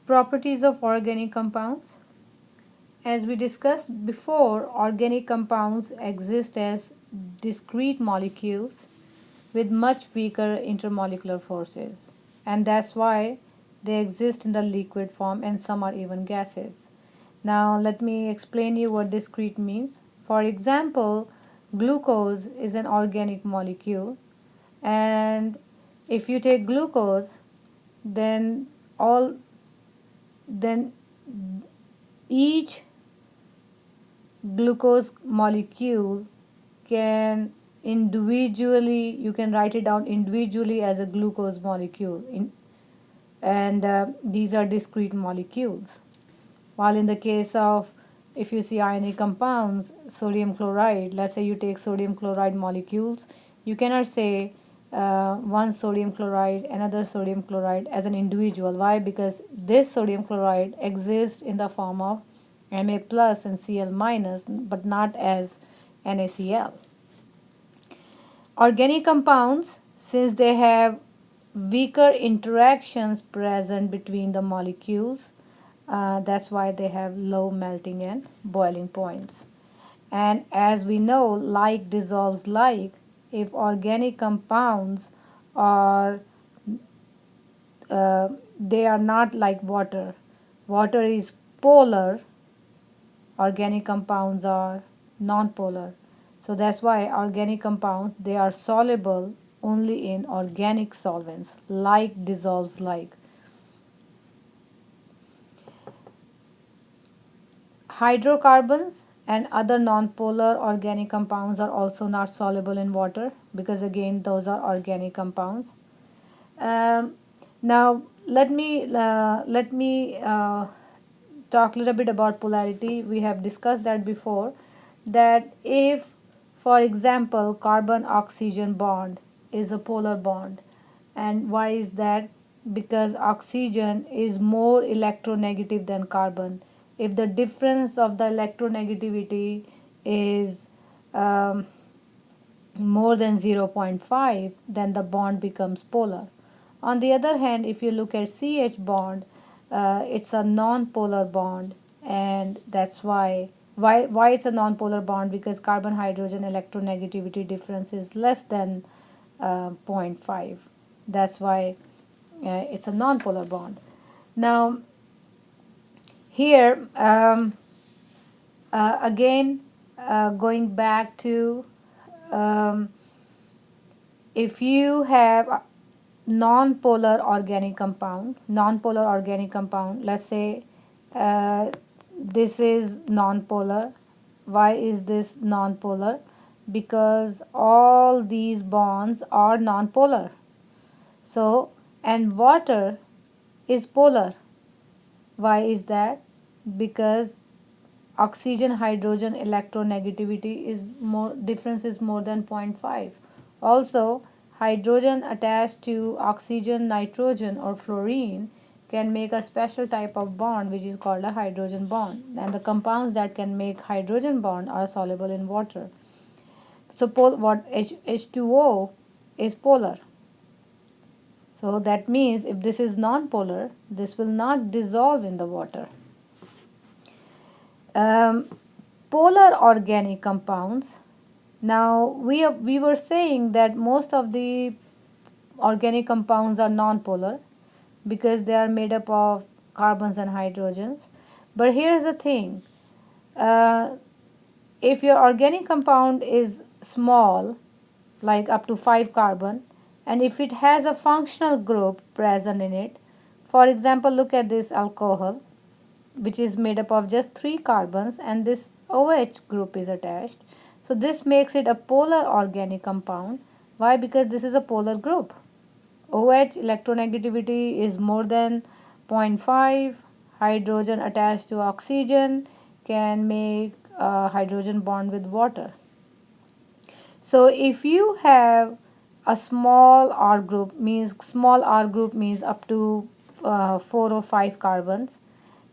Properties of organic compounds. As we discussed before, organic compounds exist as discrete molecules with much weaker intermolecular forces, and that's why they exist in the liquid form and some are even gases. Now let me explain you what discrete means. For example, glucose is an organic molecule, and if you take glucose, then all then each glucose molecule can individually, you can write it down individually as a glucose molecule and these are discrete molecules. While in the case of, if you see ionic compounds, sodium chloride, let's say you take sodium chloride molecules, you cannot say one sodium chloride, another sodium chloride as an individual. Why? Because this sodium chloride exists in the form of Na plus and Cl minus, but not as NaCl. Organic compounds, since they have weaker interactions present between the molecules, that's why they have low melting and boiling points. And as we know, like dissolves like. If organic compounds are they are not like water. Water is polar, organic compounds are non-polar. So that's why organic compounds, they are soluble only in organic solvents, like dissolves like. Hydrocarbons and other non-polar organic compounds are also not soluble in water, because again those are organic compounds. Now let me talk a little bit about polarity. We have discussed that before, that if, for example, carbon oxygen bond is a polar bond. And why is that? Because oxygen is more electronegative than carbon. If the difference of the electronegativity is um, more than 0.5, then the bond becomes polar. On the other hand, if you look at CH bond, it's a non-polar bond, and that's why it's a non-polar bond, because carbon hydrogen electronegativity difference is less than zero point 0.5. That's why it's a non-polar bond. Now here again, going back to um, if you have non-polar organic compound, let's say this is non-polar. Why is this non-polar? Because all these bonds are non-polar. So, and water is polar. Why is that? Because oxygen hydrogen electronegativity is more, difference is more than zero point 0.5. Also, hydrogen attached to oxygen, nitrogen or fluorine can make a special type of bond which is called a hydrogen bond, and the compounds that can make hydrogen bond are soluble in water. So H2O is polar. So that means if this is non-polar, this will not dissolve in the water. Um, Polar organic compounds. Now we were saying that most of the organic compounds are non-polar because they are made up of carbons and hydrogens. But here's the thing: uh, if your organic compound is small, like up to 5 carbon, and if it has a functional group present in it, for example, look at this alcohol, which is made up of just 3 carbons, and this OH group is attached. So this makes it a polar organic compound. Why? Because this is a polar group. OH electronegativity is more than zero point 0.5. Hydrogen attached to oxygen can make a hydrogen bond with water. So if you have a small R group, means up to 4 or 5 carbons,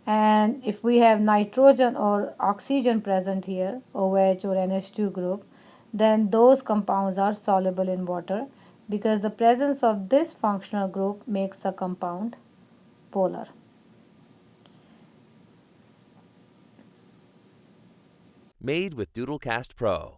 and if we have nitrogen or oxygen present here, OH or NH2 group, then those compounds are soluble in water, because the presence of this functional group makes the compound polar. Made with Doodlecast Pro.